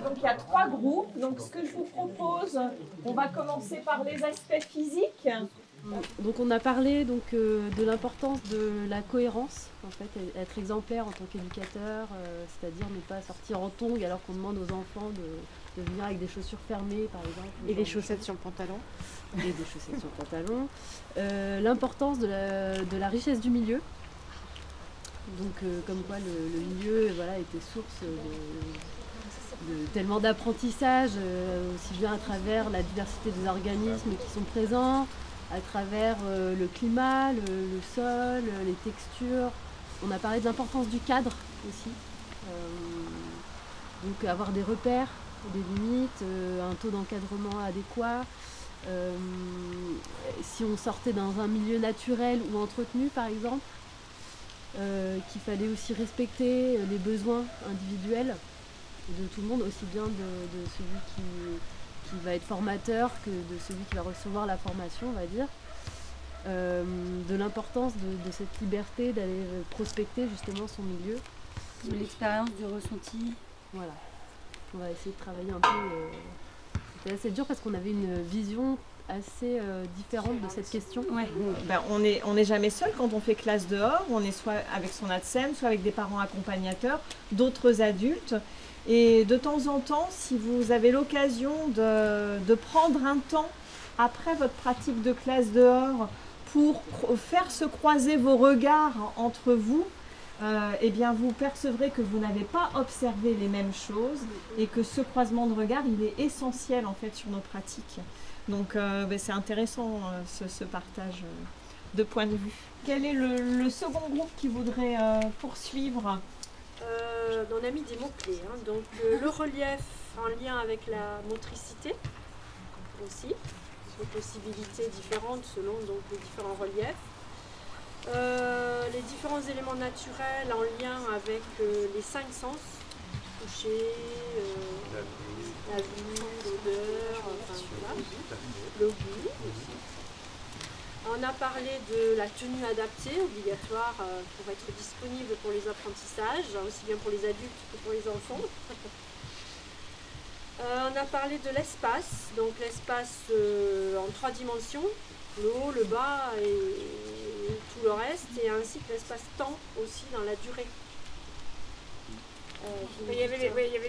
Donc il y a 3 groupes. Donc ce que je vous propose, on va commencer par les aspects physiques. Donc on a parlé de l'importance de la cohérence, en fait, être exemplaire en tant qu'éducateur, c'est-à-dire ne pas sortir en tongs alors qu'on demande aux enfants de venir avec des chaussures fermées par exemple. Et des chaussettes sur le pantalon. Et des chaussettes sur le pantalon. L'importance de la richesse du milieu. Donc comme quoi le milieu voilà, était source de tellement d'apprentissage, aussi bien à travers la diversité des organismes qui sont présents, à travers le climat, le sol, les textures. On a parlé de l'importance du cadre aussi. Donc avoir des repères, des limites, un taux d'encadrement adéquat. Si on sortait dans un milieu naturel ou entretenu par exemple, qu'il fallait aussi respecter les besoins individuels de tout le monde, aussi bien de celui qui va être formateur que de celui qui va recevoir la formation, on va dire. De l'importance de cette liberté d'aller prospecter justement son milieu. De l'expérience, du ressenti. Voilà. On va essayer de travailler un peu. C'était assez dur parce qu'on avait une vision assez différente de cette question. Ouais. Ben, on n'est jamais seul quand on fait classe dehors. On est soit avec son ATSEM, soit avec des parents accompagnateurs, d'autres adultes. Et de temps en temps, si vous avez l'occasion de prendre un temps après votre pratique de classe dehors pour faire se croiser vos regards entre vous, eh bien vous percevrez que vous n'avez pas observé les mêmes choses et que ce croisement de regards, il est essentiel en fait sur nos pratiques. Donc ben, c'est intéressant ce partage de points de vue. Quel est le second groupe qui voudrait poursuivre? On a mis des mots-clés, hein. Donc le relief en lien avec la motricité aussi, des possibilités différentes selon donc, les différents reliefs. Les différents éléments naturels en lien avec les 5 sens, toucher, la vue, l'odeur, enfin, voilà. Le goût aussi. On a parlé de la tenue adaptée, obligatoire pour être disponible pour les apprentissages, aussi bien pour les adultes que pour les enfants. On a parlé de l'espace, donc l'espace en 3 dimensions, le haut, le bas et tout le reste, et ainsi que l'espace-temps aussi dans la durée. Il y avait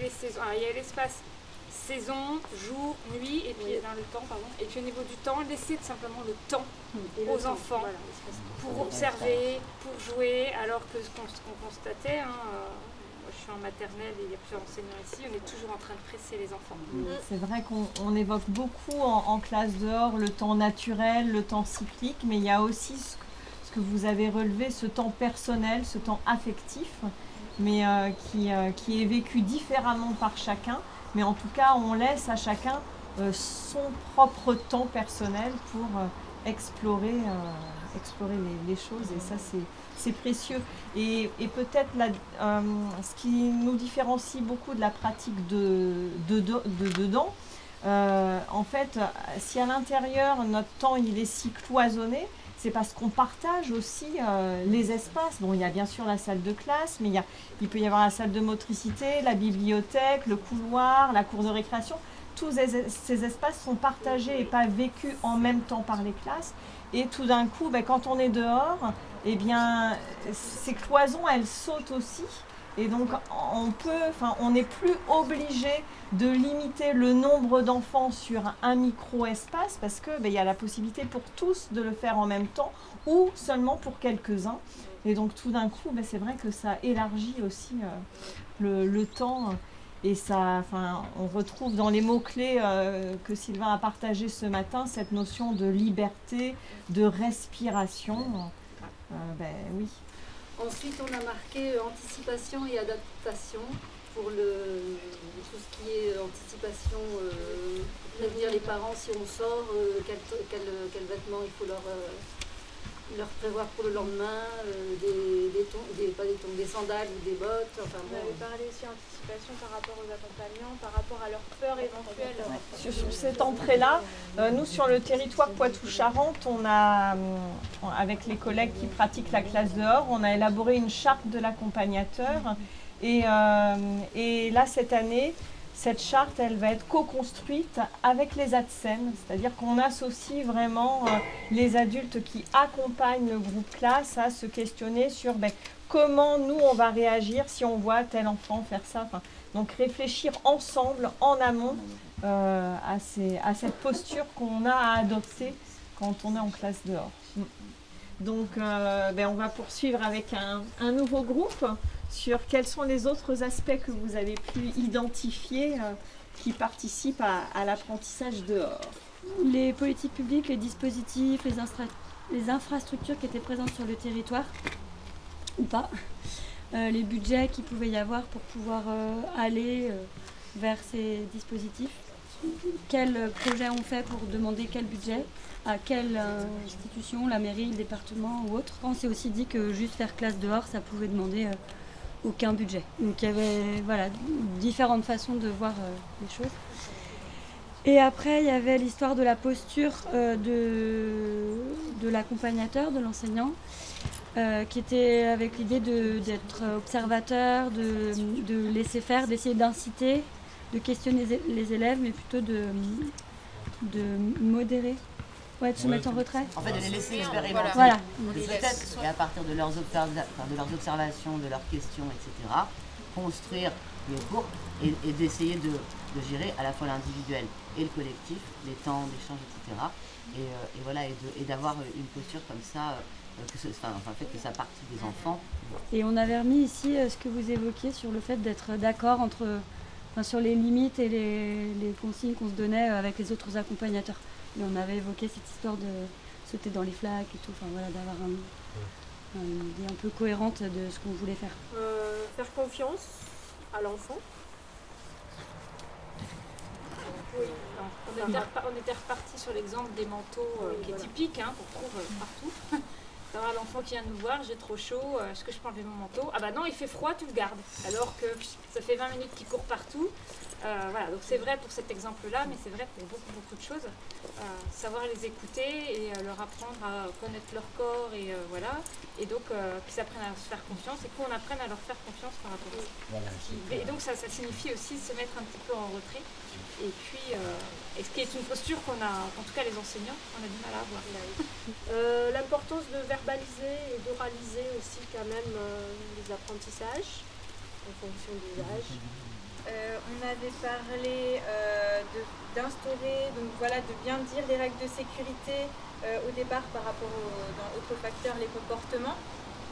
les saisons. Alors, il y avait l'espace saison, jour, nuit, et puis dans le temps, pardon. Et puis au niveau du temps, laisser simplement le temps aux enfants voilà, pour observer, pour jouer, alors que ce qu'on constatait, hein, moi je suis en maternelle et il y a plusieurs enseignants ici, on est toujours en train de presser les enfants. C'est vrai qu'on évoque beaucoup en classe dehors le temps naturel, le temps cyclique, mais il y a aussi ce que vous avez relevé, ce temps personnel, ce temps affectif, mais qui est vécu différemment par chacun. Mais en tout cas, on laisse à chacun son propre temps personnel pour explorer les choses. Et ça, c'est précieux. Et peut-être ce qui nous différencie beaucoup de la pratique de dedans, en fait, si à l'intérieur, notre temps il est si cloisonné, c'est parce qu'on partage aussi les espaces. Bon, il y a bien sûr la salle de classe, mais il peut y avoir la salle de motricité, la bibliothèque, le couloir, la cour de récréation. Tous ces espaces sont partagés et pas vécus en même temps par les classes. Et tout d'un coup, ben, quand on est dehors, eh bien, ces cloisons, elles sautent aussi. Et donc, on n'est plus obligé de limiter le nombre d'enfants sur un micro-espace parce que il y a la possibilité pour tous de le faire en même temps ou seulement pour quelques-uns. Et donc, tout d'un coup, c'est vrai que ça élargit aussi le temps. Et ça, on retrouve dans les mots-clés que Sylvain a partagé ce matin cette notion de liberté, de respiration. Oui. Ensuite, on a marqué anticipation et adaptation pour tout ce qui est anticipation prévenir les parents si on sort, quel vêtements il faut leur prévoir pour le lendemain, des sandales ou des bottes. Enfin, On avait parlé aussi anticipation par rapport aux accompagnants, par rapport à leur peur éventuelle. Sur cette entrée-là, nous sur le territoire Poitou-Charentes, on a, avec les collègues qui pratiquent la classe dehors, on a élaboré une charte de l'accompagnateur. Et là, cette année, cette charte, elle va être co-construite avec les ATSEM, c'est-à-dire qu'on associe vraiment les adultes qui accompagnent le groupe classe à se questionner sur comment nous, on va réagir si on voit tel enfant faire ça. Enfin, donc réfléchir ensemble, en amont, à cette posture qu'on a à adopter quand on est en classe dehors. Donc, on va poursuivre avec un nouveau groupe sur quels sont les autres aspects que vous avez pu identifier qui participent à l'apprentissage dehors. Les politiques publiques, les dispositifs, les infrastructures qui étaient présentes sur le territoire, ou pas, les budgets qu'il pouvait y avoir pour pouvoir aller vers ces dispositifs, quels projets on fait pour demander quel budget, à quelle institution, la mairie, le département ou autre. On s'est aussi dit que juste faire classe dehors, ça pouvait demander aucun budget. Donc il y avait différentes façons de voir les choses. Et après, il y avait l'histoire de la posture de l'accompagnateur, de l'enseignant, qui était avec l'idée d'être observateur, de laisser faire, d'essayer d'inciter, de questionner les élèves, mais plutôt de modérer. Ouais, de se mettre en retrait. En fait, de les laisser expérimenter. Voilà. Peut-être, et à partir de leurs observations, de leurs questions, etc., construire le cours et d'essayer de gérer à la fois l'individuel et le collectif, les temps d'échange, etc. Et voilà, et d'avoir une posture comme ça, le fait que ça partie des enfants. Et on avait remis ici ce que vous évoquiez sur le fait d'être d'accord sur les limites et les consignes qu'on se donnait avec les autres accompagnateurs. Et on avait évoqué cette histoire de sauter dans les flaques et tout, d'avoir une idée un peu cohérente de ce qu'on voulait faire. Faire confiance à l'enfant. Oui, on était reparti sur l'exemple des manteaux qui est typique, qu'on trouve partout. D'avoir l'enfant qui vient nous voir, j'ai trop chaud, est-ce que je peux enlever mon manteau? Ah bah non, il fait froid, tu le gardes. Alors que ça fait 20 minutes qu'il court partout. Voilà, donc c'est vrai pour cet exemple-là, mais c'est vrai pour beaucoup de choses. Savoir les écouter et leur apprendre à connaître leur corps et voilà. Et donc qu'ils apprennent à se faire confiance et qu'on apprenne à leur faire confiance par rapport à ça. Voilà, et donc ça signifie aussi se mettre un petit peu en retrait. Et puis, ce qui est une posture qu'on a, en tout cas les enseignants, on a du mal à avoir. L'importance de verbaliser et d'oraliser aussi quand même les apprentissages en fonction des âges. On avait parlé d'instaurer, de bien dire les règles de sécurité au départ par rapport dans autres facteurs, les comportements,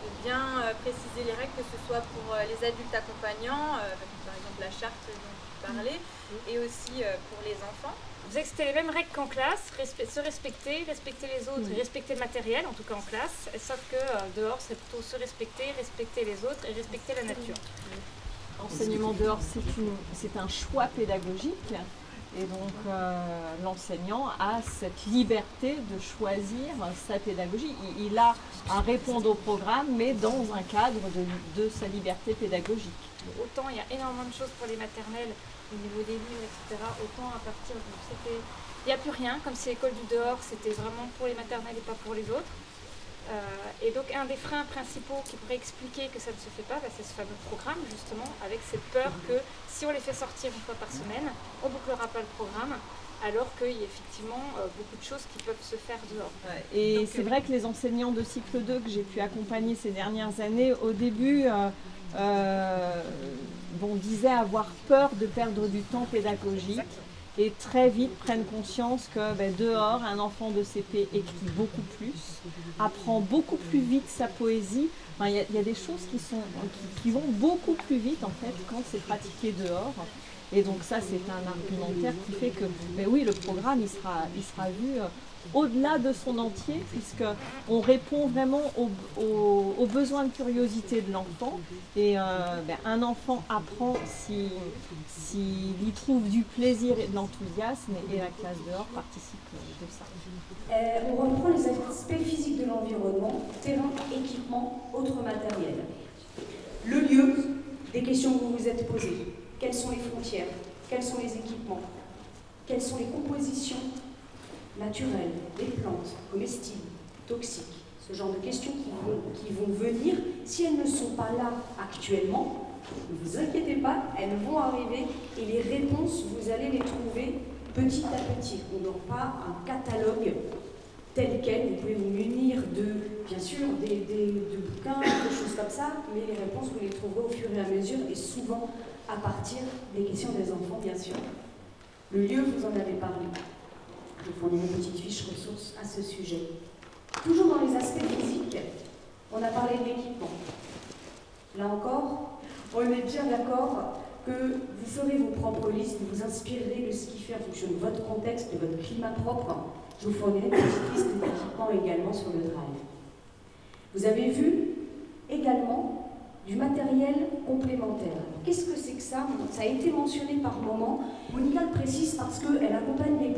de bien préciser les règles, que ce soit pour les adultes accompagnants, par exemple la charte dont tu parlais, et aussi pour les enfants. Vous disiez que c'était les mêmes règles qu'en classe, se respecter les autres et respecter le matériel, en tout cas en classe, sauf que dehors c'est plutôt se respecter les autres et respecter la nature. L'enseignement dehors, c'est un choix pédagogique et donc l'enseignant a cette liberté de choisir sa pédagogie. Il a à répondre au programme, mais dans un cadre de sa liberté pédagogique. Autant il y a énormément de choses pour les maternelles au niveau des livres, etc. Autant à partir de... Il n'y a plus rien, comme c'est l'école du dehors, c'était vraiment pour les maternelles et pas pour les autres. Et donc un des freins principaux qui pourrait expliquer que ça ne se fait pas, c'est ce fameux programme justement, avec cette peur que si on les fait sortir une fois par semaine, on ne bouclera pas le programme, alors qu'il y a effectivement beaucoup de choses qui peuvent se faire dehors. Et c'est vrai que les enseignants de cycle 2 que j'ai pu accompagner ces dernières années, au début, disaient avoir peur de perdre du temps pédagogique. Et très vite prennent conscience que dehors, un enfant de CP écrit beaucoup plus, apprend beaucoup plus vite sa poésie. Enfin, y a des choses qui vont beaucoup plus vite en fait quand c'est pratiqué dehors. Et donc ça, c'est un argumentaire qui fait que, mais oui, le programme, il sera vu au-delà de son entier, puisqu'on répond vraiment aux besoins de curiosité de l'enfant. Et un enfant apprend s'il y trouve du plaisir et de l'enthousiasme, et la classe dehors participe de ça. On reprend les aspects physiques de l'environnement, terrain, équipement, autres matériels. Le lieu, des questions que vous vous êtes posées. Quelles sont les frontières? Quels sont les équipements? Quelles sont les compositions naturelles, des plantes, comestibles, toxiques? Ce genre de questions qui vont venir. Si elles ne sont pas là actuellement, ne vous inquiétez pas, elles vont arriver et les réponses, vous allez les trouver petit à petit. On n'aura pas un catalogue tel quel. Vous pouvez vous munir bien sûr, de bouquins, des choses comme ça, mais les réponses, vous les trouverez au fur et à mesure et souvent à partir des questions des enfants, bien sûr. Le lieu, vous en avez parlé. Je vous fournis une petite fiche ressources à ce sujet. Toujours dans les aspects physiques, on a parlé de l'équipement. Là encore, on est bien d'accord que vous ferez vos propres listes, vous vous inspirerez de ce qui fait en fonction de votre contexte, de votre climat propre. Je vous fournirai une petite liste d'équipements également sur le drive. Vous avez vu également du matériel complémentaire. Qu'est-ce que c'est que ça? Ça a été mentionné par moment. Monica le précise parce qu'elle accompagne les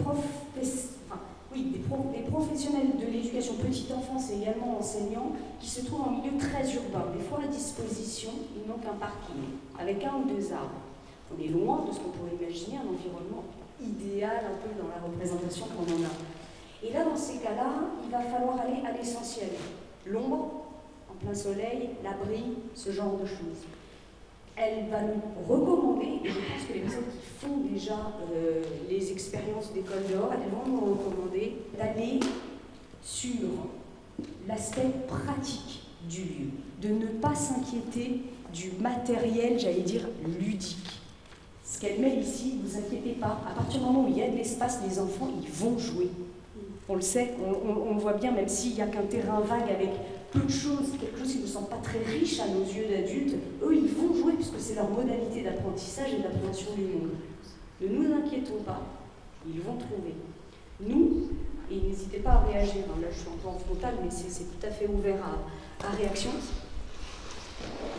des professionnels de l'éducation petite enfance et également enseignants qui se trouvent en milieu très urbain. Des fois à disposition, ils n'ont qu'un parking avec 1 ou 2 arbres. On est loin de ce qu'on pourrait imaginer, un environnement idéal un peu dans la représentation qu'on en a. Et là, dans ces cas-là, il va falloir aller à l'essentiel. L'ombre, en plein soleil, l'abri, ce genre de choses. Elle va nous recommander, et je pense que les personnes qui font déjà les expériences d'école dehors, elles vont nous recommander d'aller sur l'aspect pratique du lieu, de ne pas s'inquiéter du matériel, j'allais dire, ludique. Ce qu'elle met ici, ne vous inquiétez pas, à partir du moment où il y a de l'espace, les enfants, ils vont jouer. On le sait, on le voit bien, même s'il n'y a qu'un terrain vague avec peu de choses, quelque chose qui ne semble pas très riche à nos yeux d'adultes, eux, ils vont jouer puisque c'est leur modalité d'apprentissage et d'appréhension du monde. Ne nous inquiétons pas, ils vont trouver. Nous, et n'hésitez pas à réagir, hein, là je suis un peu en frontal, mais c'est tout à fait ouvert à réaction.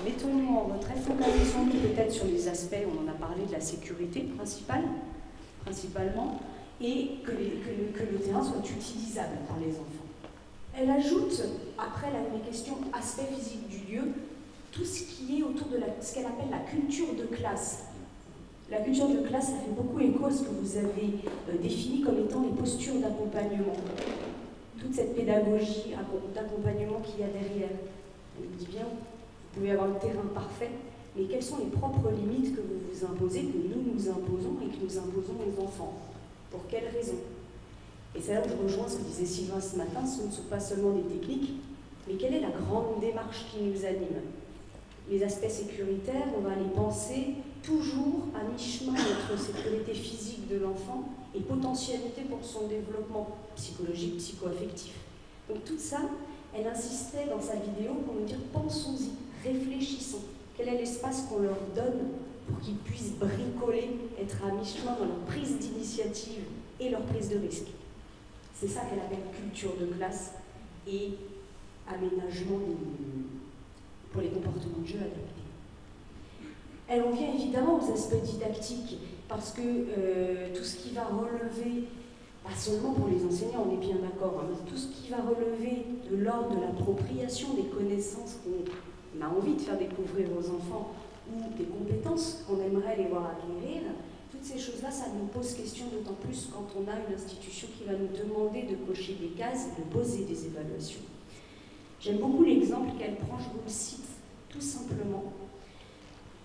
Mettons-nous en retrait, focalisons-nous peut-être sur les aspects, on en a parlé, de la sécurité principalement, et que le terrain soit utilisable par les enfants. Elle ajoute, après les questions aspect physique du lieu, tout ce qui est autour de ce qu'elle appelle la culture de classe. La culture de classe, ça fait beaucoup écho à ce que vous avez défini comme étant les postures d'accompagnement. Toute cette pédagogie d'accompagnement qu'il y a derrière. Elle dit bien, vous pouvez avoir le terrain parfait, mais quelles sont les propres limites que vous vous imposez, que nous imposons et que nous imposons aux enfants? Pour quelles raisons? Et c'est là où je rejoins ce que disait Sylvain ce matin, ce ne sont pas seulement des techniques, mais quelle est la grande démarche qui nous anime? Les aspects sécuritaires, on va les penser toujours à mi-chemin entre sécurité physique de l'enfant et potentialité pour son développement psychologique, psycho-affectif. Donc tout ça, elle insistait dans sa vidéo pour nous dire pensons-y, réfléchissons. Quel est l'espace qu'on leur donne pour qu'ils puissent bricoler, être à mi-chemin dans leur prise d'initiative et leur prise de risque? C'est ça qu'elle appelle culture de classe et aménagement pour les comportements de jeu adaptés. Elle en vient évidemment aux aspects didactiques, parce que tout ce qui va relever, pas seulement pour les enseignants, on est bien d'accord, hein, mais tout ce qui va relever de l'ordre de l'appropriation des connaissances qu'on a envie de faire découvrir aux enfants, ou des compétences qu'on aimerait les voir acquérir, toutes ces choses-là, ça nous pose question d'autant plus quand on a une institution qui va nous demander de cocher des cases, de poser des évaluations. J'aime beaucoup l'exemple qu'elle prend, je vous le cite tout simplement.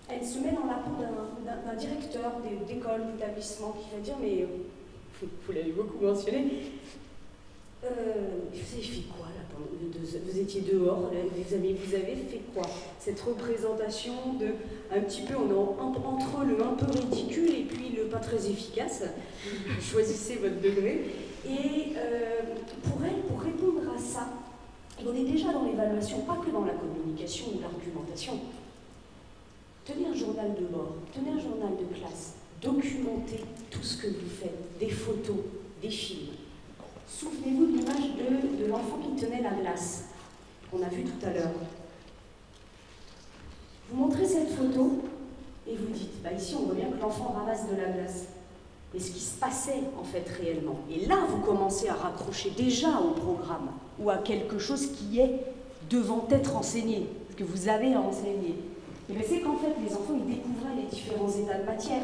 Elle se met dans la peau d'un directeur d'école, d'établissement qui va dire, mais vous l'avez beaucoup mentionné, vous avez fait quoi là pendant vous étiez dehors, vous avez fait quoi? Cette représentation de un petit peu, on est entre le un peu ridicule et puis le pas très efficace. Choisissez votre degré. Et pour elle, pour répondre à ça, et on est déjà dans l'évaluation, pas que dans la communication ou l'argumentation. Tenez un journal de bord, tenez un journal de classe, documenter tout ce que vous faites, des photos, des films. Souvenez-vous de l'image de l'enfant qui tenait la glace, qu'on a vu tout à l'heure. Vous montrez cette photo et vous dites, bah ici on voit bien que l'enfant ramasse de la glace. Mais ce qui se passait en fait réellement. Et là, vous commencez à raccrocher déjà au programme ou à quelque chose qui est devant être enseigné, ce que vous avez à enseigner. Et bien c'est qu'en fait, les enfants, ils découvraient les différents états de matière.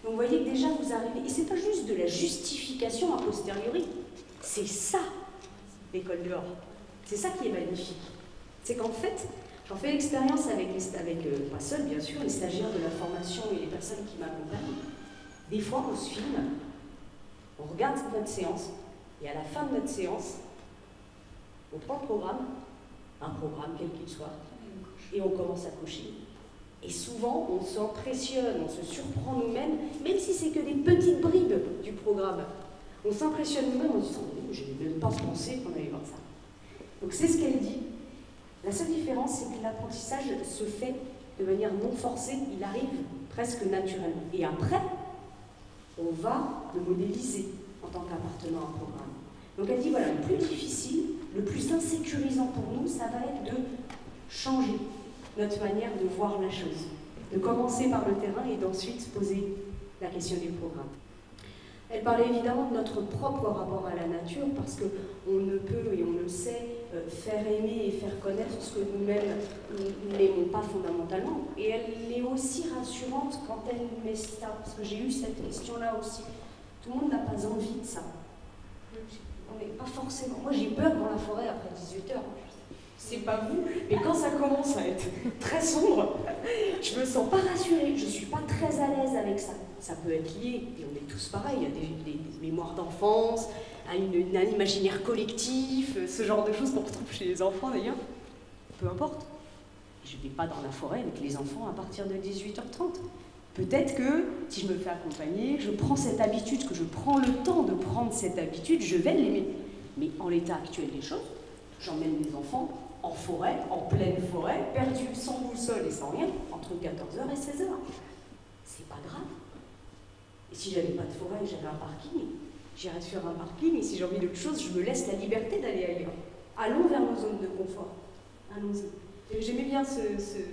Donc vous voyez que déjà, vous arrivez... Et c'est pas juste de la justification a posteriori. C'est ça, l'école dehors. C'est ça qui est magnifique. C'est qu'en fait, j'en fais l'expérience avec pas seul, bien sûr, les stagiaires de la formation et les personnes qui m'accompagnent. Des fois, on se filme, on regarde notre séance, et à la fin de notre séance, on prend le programme, un programme quel qu'il soit, et on commence à cocher. Et souvent, on s'impressionne, on se surprend nous-mêmes, même si c'est que des petites bribes du programme. On s'impressionne nous-mêmes en disant « je n'ai même pas pensé qu'on allait voir ça ». Donc c'est ce qu'elle dit. La seule différence, c'est que l'apprentissage se fait de manière non forcée, il arrive presque naturellement. Et après, on va le modéliser en tant qu'appartenant à un programme. Donc elle dit, voilà, le plus difficile, le plus insécurisant pour nous, ça va être de changer notre manière de voir la chose. De commencer par le terrain et d'ensuite poser la question du programme. Elle parlait évidemment de notre propre rapport à la nature, parce qu'on ne peut, et on le sait, faire aimer et faire connaître ce que nous-mêmes n'aimons pas fondamentalement. Et elle est aussi rassurante quand elle met ça, parce que j'ai eu cette question-là aussi. Tout le monde n'a pas envie de ça. On n'est pas forcément... Moi, j'ai peur dans la forêt après 18h. C'est pas vous, mais quand ça commence à être très sombre, je me sens pas rassurée, je suis pas très à l'aise avec ça. Ça peut être lié, et on est tous pareils, il y a des mémoires d'enfance, à un imaginaire collectif, ce genre de choses qu'on retrouve chez les enfants d'ailleurs. Peu importe. Je ne vais pas dans la forêt avec les enfants à partir de 18h30. Peut-être que si je me fais accompagner, je prends cette habitude, que je prends le temps de prendre cette habitude, je vais l'aimer. Mais en l'état actuel des choses, j'emmène les enfants en forêt, en pleine forêt, perdus sans boussole et sans rien, entre 14h et 16h. C'est pas grave. Et si j'avais pas de forêt et j'avais un parking, j'irais sur un parking, et si j'ai envie d'autre chose, je me laisse la liberté d'aller ailleurs. Allons vers nos zones de confort. Allons-y. J'aimais bien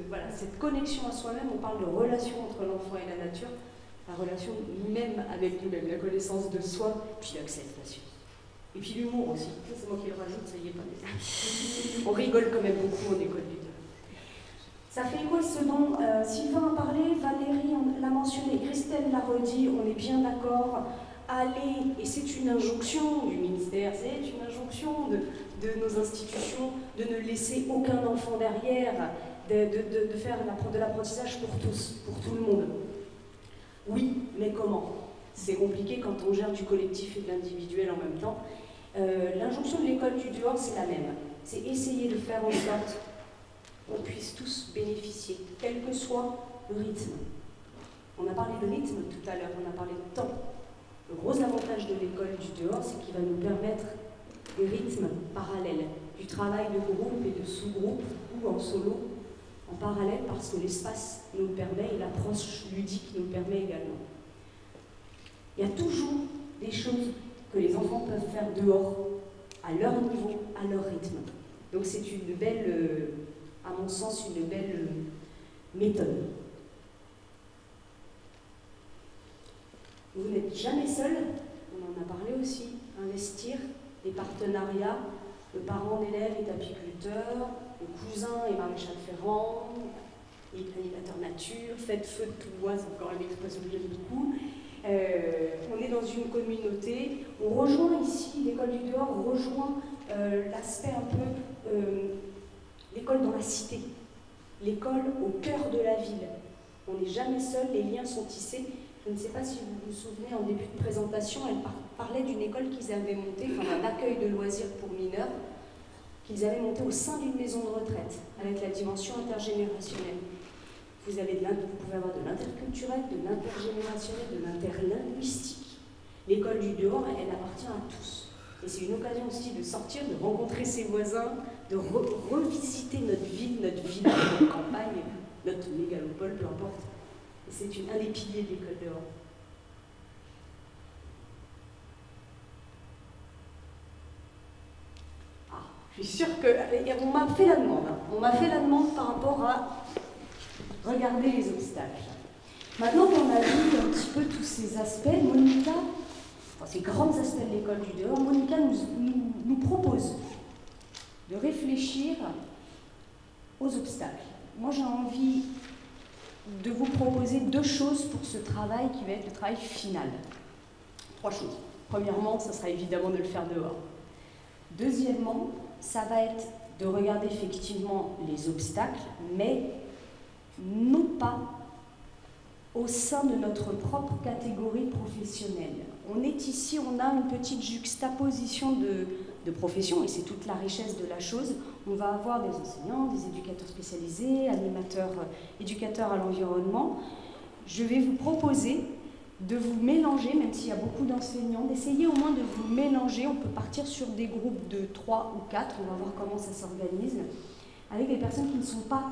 voilà, cette connexion à soi-même. On parle de relation entre l'enfant et la nature, la relation même avec nous-mêmes, la connaissance de soi, puis l'acceptation. Et puis l'humour aussi. C'est moi qui le rajoute, ça y est pas. On rigole quand même beaucoup en école du dehors. Ça fait quoi ce dont Sylvain a parlé, Valérie l'a mentionné, Christelle l'a redit, on est bien d'accord. Allez, et c'est une injonction du ministère, c'est une injonction de nos institutions, de ne laisser aucun enfant derrière, de faire de l'apprentissage pour tous, pour tout le monde. Oui, mais comment? C'est compliqué quand on gère du collectif et de l'individuel en même temps. L'injonction de l'école du dehors, c'est la même. C'est essayer de faire en sorte qu'on puisse tous bénéficier, quel que soit le rythme. On a parlé de rythme tout à l'heure, on a parlé de temps. Le gros avantage de l'école du dehors, c'est qu'il va nous permettre des rythmes parallèles, du travail de groupe et de sous-groupe ou en solo, en parallèle parce que l'espace nous le permet et l'approche ludique nous le permet également. Il y a toujours des choses que les enfants peuvent faire dehors, à leur niveau, à leur rythme. Donc c'est une belle, à mon sens, une belle méthode. Vous n'êtes jamais seul, on en a parlé aussi, investir, des partenariats, le parent d'élève est apiculteur, le cousin est maréchal ferrant, il est animateur nature, faites feu de tout bois, c'est encore une expression que j'aime beaucoup. On est dans une communauté, on rejoint ici, l'école du dehors rejoint l'aspect un peu, l'école dans la cité, l'école au cœur de la ville. On n'est jamais seul, les liens sont tissés. Je ne sais pas si vous vous souvenez, en début de présentation, elle parlait d'une école qu'ils avaient montée, enfin un accueil de loisirs pour mineurs, qu'ils avaient monté au sein d'une maison de retraite, avec la dimension intergénérationnelle. Vous pouvez avoir de l'interculturel, de l'intergénérationnel, de l'interlinguistique. L'école du dehors, elle appartient à tous. Et c'est une occasion aussi de sortir, de rencontrer ses voisins, de revisiter notre ville, notre village, notre campagne, notre mégalopole, peu importe. Et c'est un des piliers de l'école dehors. Ah, je suis sûre que... On m'a fait la demande. Hein. On m'a fait la demande par rapport à regarder les obstacles. Maintenant qu'on a vu un petit peu tous ces aspects, Monica, enfin ces grands aspects de l'école du dehors, Monica nous propose de réfléchir aux obstacles. Moi, j'ai envie de vous proposer 2 choses pour ce travail qui va être le travail final. 3 choses. Premièrement, ça sera évidemment de le faire dehors. Deuxièmement, ça va être de regarder effectivement les obstacles, mais non pas au sein de notre propre catégorie professionnelle. On est ici, on a une petite juxtaposition de professions, et c'est toute la richesse de la chose. On va avoir des enseignants, des éducateurs spécialisés, animateurs, éducateurs à l'environnement. Je vais vous proposer de vous mélanger, même s'il y a beaucoup d'enseignants, d'essayer au moins de vous mélanger. On peut partir sur des groupes de 3 ou 4, on va voir comment ça s'organise, avec des personnes qui ne sont pas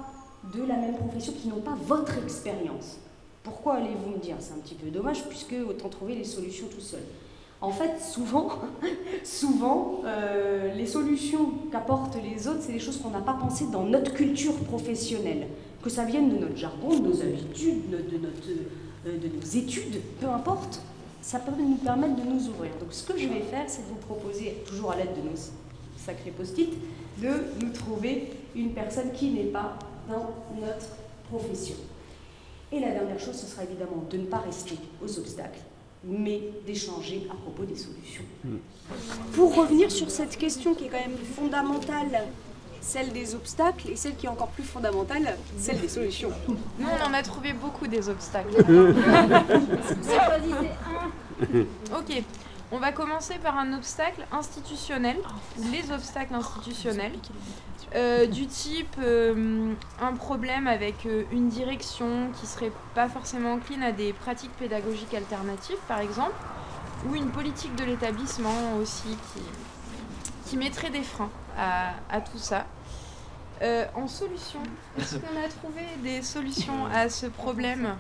de la même profession, qui n'ont pas votre expérience. Pourquoi allez-vous me dire? C'est un petit peu dommage, puisque autant trouver les solutions tout seul. En fait, souvent, les solutions qu'apportent les autres, c'est des choses qu'on n'a pas pensées dans notre culture professionnelle. Que ça vienne de notre jargon, de nos habitudes, de nos études, peu importe, ça peut nous permettre de nous ouvrir. Donc ce que je vais faire, c'est de vous proposer, toujours à l'aide de nos sacrés post-it, de nous trouver une personne qui n'est pas dans notre profession. Et la dernière chose, ce sera évidemment de ne pas rester aux obstacles, mais d'échanger à propos des solutions. Pour revenir sur cette question qui est quand même fondamentale, celle des obstacles, et celle qui est encore plus fondamentale, celle des solutions. Nous, on en a trouvé beaucoup des obstacles. Ok, on va commencer par un obstacle institutionnel, les obstacles institutionnels, du type un problème avec une direction qui serait pas forcément encline à des pratiques pédagogiques alternatives, par exemple, ou une politique de l'établissement aussi qui mettrait des freins à tout ça. En solution, est-ce qu'on a trouvé des solutions à ce problème?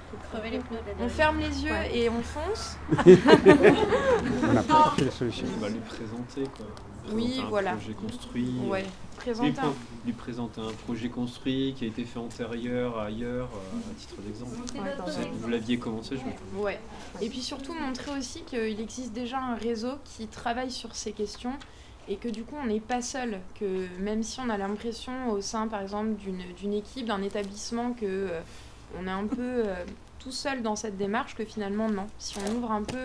On ferme les yeux et on fonce. On n'a pas trouvé les solutions. On va lui présenter quoi. Oui, voilà. Un projet construit. Ouais. Lui présenter un projet construit qui a été fait antérieur ailleurs, à titre d'exemple. Vous l'aviez commencé, je me trompe. Ouais. Et puis surtout montrer aussi qu'il existe déjà un réseau qui travaille sur ces questions et que du coup on n'est pas seul, que même si on a l'impression au sein par exemple d'une équipe, d'un établissement que on est un peu tout seul dans cette démarche, que finalement non. Si on ouvre un peu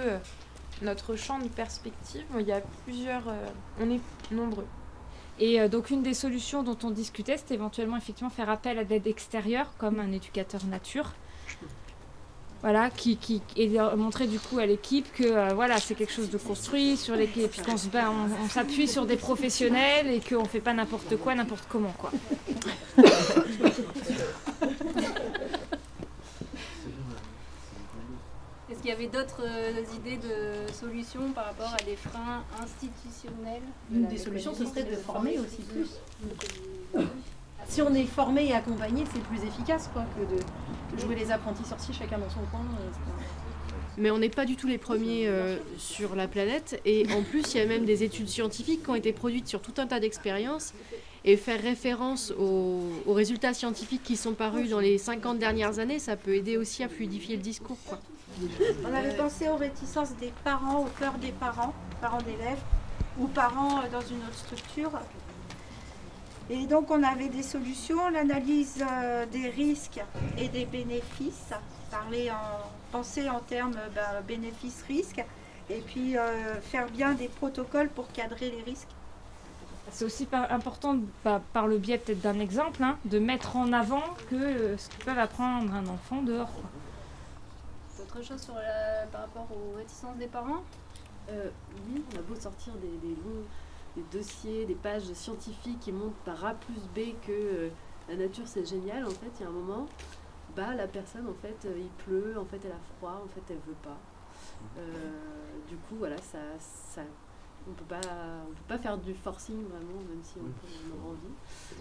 notre champ de perspective, il y a plusieurs, on est nombreux. Et donc une des solutions dont on discutait, c'était éventuellement effectivement faire appel à d'aide extérieure, comme un éducateur nature. Voilà, et montrer du coup à l'équipe que voilà, c'est quelque chose de construit, sur lesquels, puisqu'on on s'appuie sur des professionnels et qu'on ne fait pas n'importe quoi, n'importe comment, quoi. Est-ce qu'il y avait d'autres idées de solutions par rapport à des freins institutionnels? Une des solutions, ce serait de former aussi plus. Si on est formé et accompagné, c'est plus efficace quoi, que de jouer les apprentis sorciers chacun dans son coin. Mais on n'est pas du tout les premiers sur la planète. Et en plus, il y a même des études scientifiques qui ont été produites sur tout un tas d'expériences. Et faire référence aux résultats scientifiques qui sont parus dans les 50 dernières années, ça peut aider aussi à fluidifier le discours, quoi. On avait pensé aux réticences des parents, aux peurs des parents d'élèves, ou parents dans une autre structure. Et donc on avait des solutions, l'analyse des risques et des bénéfices, penser en termes bénéfices-risques, et puis faire bien des protocoles pour cadrer les risques. C'est aussi important, par le biais peut-être d'un exemple, hein, de mettre en avant que ce que peuvent apprendre un enfant dehors, quoi. D'autres choses par rapport aux réticences des parents? Oui, on a beau sortir des dossiers, des pages scientifiques qui montrent par A plus B que la nature c'est génial, en fait, il y a un moment, la personne, en fait, il pleut, en fait, elle a froid, en fait, elle veut pas. Du coup, voilà, on peut pas faire du forcing vraiment, même si on aura envie.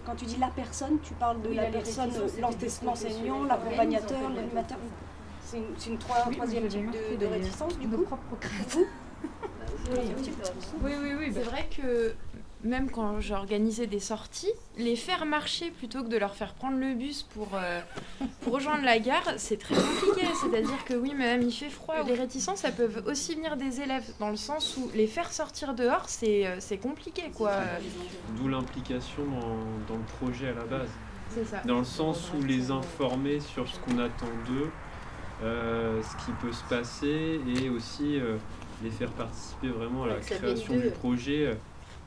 Quand tu dis la personne, tu parles de la personne, l'enseignant, l'accompagnateur, l'animateur. c'est une troisième type de réticence du coup. Oui. C'est vrai que même quand j'organisais des sorties, les faire marcher plutôt que de leur faire prendre le bus pour rejoindre la gare, c'est très compliqué. C'est-à-dire que oui, madame, il fait froid. Les réticences, ça peut aussi venir des élèves, dans le sens où les faire sortir dehors, c'est compliqué, quoi. D'où l'implication dans le projet à la base. C'est ça. Dans le sens où les informer sur ce qu'on attend d'eux, ce qui peut se passer, et aussi les faire participer vraiment à la création du projet,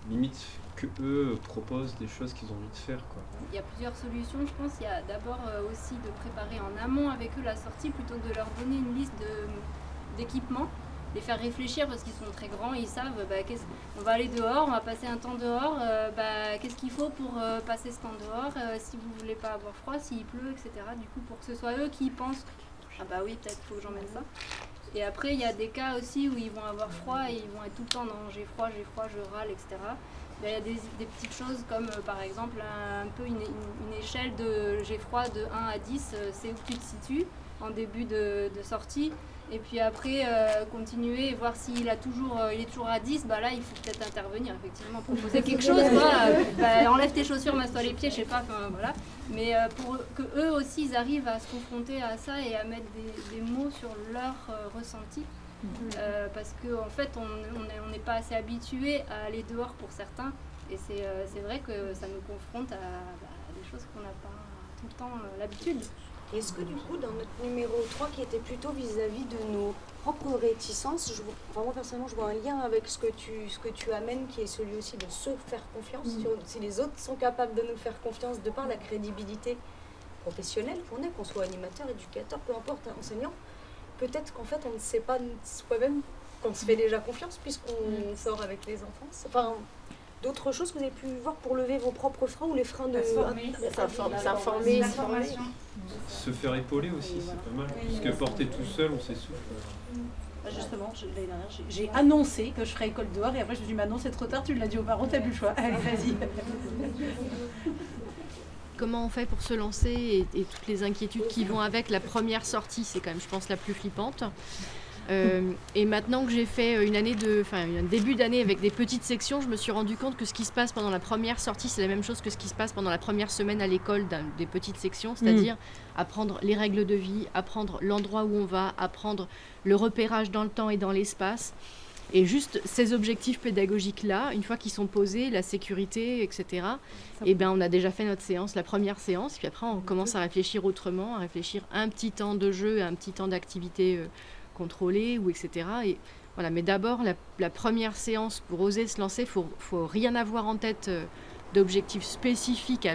limite que eux proposent des choses qu'ils ont envie de faire, quoi. Il y a plusieurs solutions, je pense. Il y a d'abord aussi de préparer en amont avec eux la sortie plutôt que de leur donner une liste d'équipements, les faire réfléchir parce qu'ils sont très grands, ils savent on va aller dehors, on va passer un temps dehors, qu'est-ce qu'il faut pour passer ce temps dehors, si vous voulez pas avoir froid, s'il pleut, etc. Du coup, pour que ce soit eux qui pensent ah bah oui, peut-être faut que j'emmène ça. Et après, il y a des cas aussi où ils vont avoir froid et ils vont être tout le temps dans j'ai froid, je râle, etc. Il y a des petites choses comme par exemple un peu une échelle de j'ai froid de 1 à 10, c'est où tu te situes en début de sortie. Et puis après, continuer et voir s'il il est toujours à 10, bah là il faut peut-être intervenir, effectivement, proposer quelque chose, enlève tes chaussures, masse-toi les pieds, je sais pas, voilà. Mais pour que eux aussi ils arrivent à se confronter à ça et à mettre des mots sur leur ressenti. Parce qu'en fait on n'est pas assez habitué à aller dehors pour certains, et c'est vrai que ça nous confronte à des choses qu'on n'a pas tout le temps l'habitude. Est-ce que du coup, dans notre numéro 3, qui était plutôt vis-à-vis de nos propres réticences, moi personnellement, je vois un lien avec ce que tu amènes, qui est celui aussi de se faire confiance. Si les autres sont capables de nous faire confiance de par la crédibilité professionnelle qu'on soit animateur, éducateur, peu importe, enseignant, peut-être qu'en fait, on ne sait pas soi-même qu'on se fait déjà confiance puisqu'on sort avec les enfants. Enfin, d'autres choses que vous avez pu voir pour lever vos propres freins ou les freins de... S'informer. Se faire épauler aussi, c'est pas mal. Parce que porter tout seul, on s'essouffle. Justement, l'année dernière, j'ai annoncé que je ferais école dehors et après je me suis dit, non, c'est trop tard, tu l'as dit aux parents, t'as plus le choix. Allez, vas-y. Comment on fait pour se lancer et toutes les inquiétudes qui vont avec. La première sortie, c'est quand même, je pense, la plus flippante. Et maintenant que j'ai fait un début d'année avec des petites sections, je me suis rendu compte que ce qui se passe pendant la première sortie, c'est la même chose que ce qui se passe pendant la première semaine à l'école des petites sections, c'est-à-dire apprendre les règles de vie, apprendre l'endroit où on va, apprendre le repérage dans le temps et dans l'espace. Et juste ces objectifs pédagogiques-là, une fois qu'ils sont posés, la sécurité, etc., on a déjà fait notre séance, la première séance, puis après on commence à réfléchir autrement, à réfléchir un petit temps de jeu, un petit temps d'activité contrôlée, ou etc. Et voilà, mais d'abord, la première séance, pour oser se lancer, faut rien avoir en tête d'objectifs spécifiques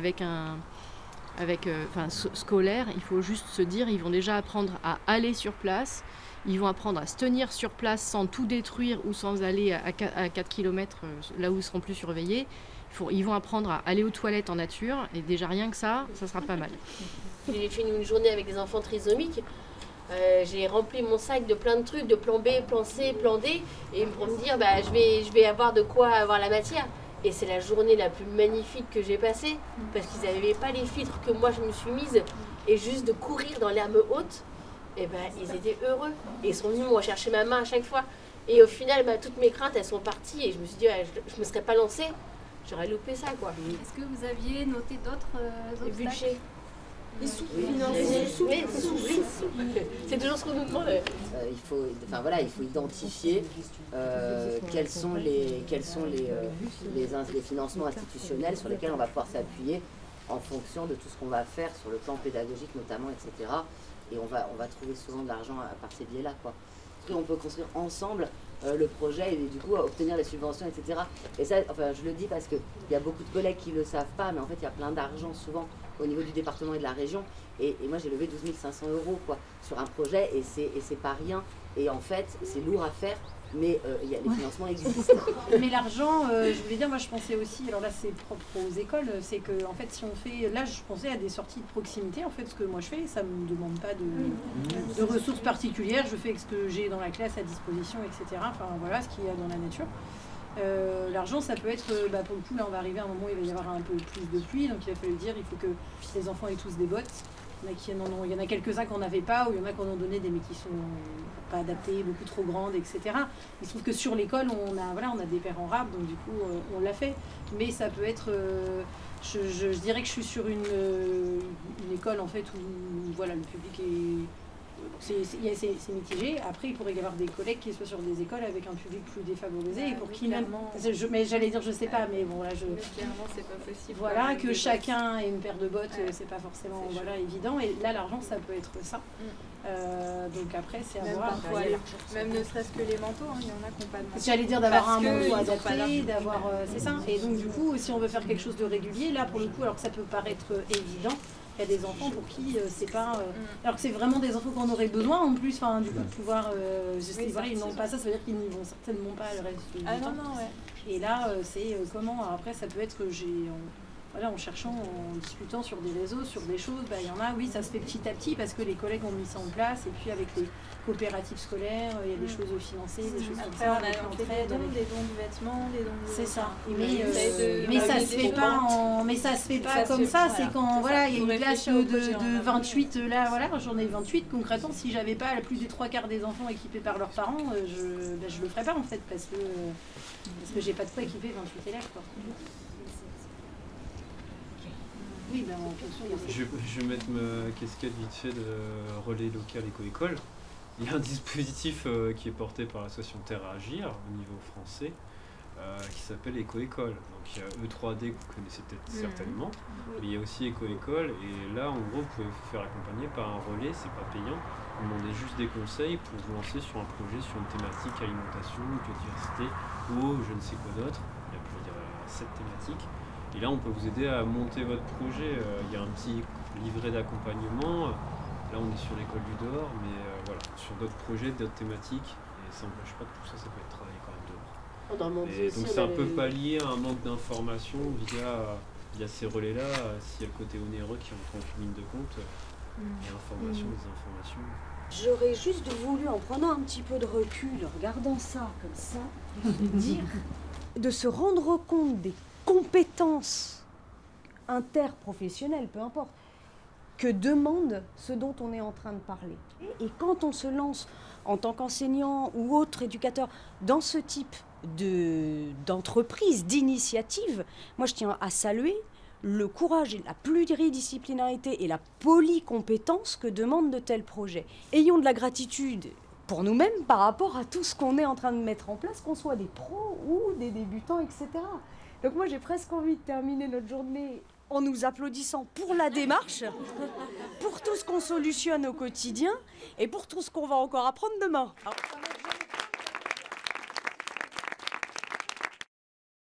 scolaire. Il faut juste se dire, ils vont déjà apprendre à aller sur place, ils vont apprendre à se tenir sur place sans tout détruire ou sans aller à 4 km là où ils seront plus surveillés. Ils vont apprendre à aller aux toilettes en nature, et déjà rien que ça sera pas mal. J'ai fait une journée avec des enfants trisomiques. J'ai rempli mon sac de plein de trucs, de plan B, plan C, plan D, et pour me dire je vais avoir de quoi avoir la matière. Et c'est la journée la plus magnifique que j'ai passée, parce qu'ils n'avaient pas les filtres que moi je me suis mise, et juste de courir dans l'herbe haute, et ils étaient heureux. Et ils sont venus me rechercher ma main à chaque fois. Et au final, toutes mes craintes, elles sont parties, et je me suis dit, je me serais pas lancée, j'aurais loupé ça, quoi. Est-ce que vous aviez noté d'autres obstacles? Les sous financiers, c'est toujours ce qu'on nous demande. Il faut identifier quels sont les financements institutionnels sur lesquels on va pouvoir s'appuyer en fonction de tout ce qu'on va faire sur le plan pédagogique notamment, etc. Et on va trouver souvent de l'argent par ces biais-là, quoi. Après, on peut construire ensemble le projet et du coup obtenir les subventions, etc. Et ça, je le dis parce qu'il y a beaucoup de collègues qui ne le savent pas, mais en fait il y a plein d'argent souvent au niveau du département et de la région. Et moi j'ai levé 12 500 € sur un projet, et c'est pas rien. Et en fait c'est lourd à faire, mais les financements existent. Mais l'argent, je voulais dire, moi je pensais aussi, alors là c'est propre aux écoles, c'est que en fait si on fait, là je pensais à des sorties de proximité, en fait ce que moi je fais, ça ne me demande pas de ressources particulières, je fais ce que j'ai dans la classe à disposition, etc. Enfin voilà, ce qu'il y a dans la nature. L'argent ça peut être, pour le coup là on va arriver à un moment où il va y avoir un peu plus de pluie, donc il a fallu dire il faut que les enfants aient tous des bottes. Il y en a quelques-uns qu'on n'avait pas, ou il y en a qu'on en donnait des mais qui sont pas adaptées, beaucoup trop grandes, etc. Il se trouve que sur l'école, on a des paires en rab, donc du coup, on l'a fait. Mais ça peut être... je dirais que je suis sur une école, en fait, où voilà, le public est... C'est mitigé. Après, il pourrait y avoir des collègues qui soient sur des écoles avec un public plus défavorisé et pour qui même... Mais j'allais dire, je sais pas, mais bon, là, clairement, c'est pas possible. Voilà, que chacun ait une paire de bottes, c'est pas forcément évident. Et là, l'argent, ça peut être ça. Donc après, c'est à voir. Même ne serait-ce que les manteaux, il y en a qui n'ont pas de manteau. J'allais dire d'avoir un manteau adapté, d'avoir... c'est ça. Et donc, du coup, si on veut faire quelque chose de régulier, là, pour le coup, alors que ça peut paraître évident, il y a des enfants pour qui c'est pas... alors que c'est vraiment des enfants qu'on aurait besoin en plus, du coup, de pouvoir... voilà, ils n'ont pas ça, ça veut dire qu'ils n'y vont certainement pas le reste du temps. Et là, c'est comment... Après, ça peut être... en cherchant, en discutant sur des réseaux, sur des choses, il y en a, oui, ça se fait petit à petit parce que les collègues ont mis ça en place. Et puis avec les coopératives scolaires, il y a des choses financées, des choses comme ça. Après, on fait des dons de vêtements, des dons de... C'est ça. Mais ça se fait pas mais ça se fait pas comme ça. C'est quand, voilà, il y a une classe de 28, là, voilà, j'en ai 28. Concrètement, si j'avais pas plus des 3/4 des enfants équipés par leurs parents, je le ferais pas en fait, parce que j'ai pas de quoi équiper 28 élèves, quoi. Oui, je vais mettre ma casquette vite fait de relais local éco-école. Il y a un dispositif qui est porté par l'association Terre à Agir au niveau français qui s'appelle Éco-école. Donc il y a E3D que vous connaissez peut-être certainement, mais il y a aussi Éco-école et là en gros vous pouvez vous faire accompagner par un relais, c'est pas payant. Vous demandez juste des conseils pour vous lancer sur un projet sur une thématique alimentation, biodiversité ou je ne sais quoi d'autre. Il y a plus de 7 thématiques. Et là, on peut vous aider à monter votre projet. Il y a un petit livret d'accompagnement. Là, on est sur l'école du dehors, mais voilà, sur d'autres projets, d'autres thématiques. Et ça n'empêche pas que tout ça, ça peut être travaillé quand même dehors. Et donc, c'est un peu pallier à un manque d'information via ces relais-là. S'il y a le côté onéreux qui rentre en ligne de compte, il y a information, désinformation. J'aurais juste voulu, en prenant un petit peu de recul, en regardant ça comme ça, de se rendre compte des compétences interprofessionnelles, peu importe, que demande ce dont on est en train de parler. Et quand on se lance en tant qu'enseignant ou autre éducateur dans ce type d'entreprise, d'initiative, moi je tiens à saluer le courage et la pluridisciplinarité et la polycompétence que demandent de tels projets. Ayons de la gratitude pour nous-mêmes par rapport à tout ce qu'on est en train de mettre en place, qu'on soit des pros ou des débutants, etc. Donc moi j'ai presque envie de terminer notre journée en nous applaudissant pour la démarche, pour tout ce qu'on solutionne au quotidien et pour tout ce qu'on va encore apprendre demain.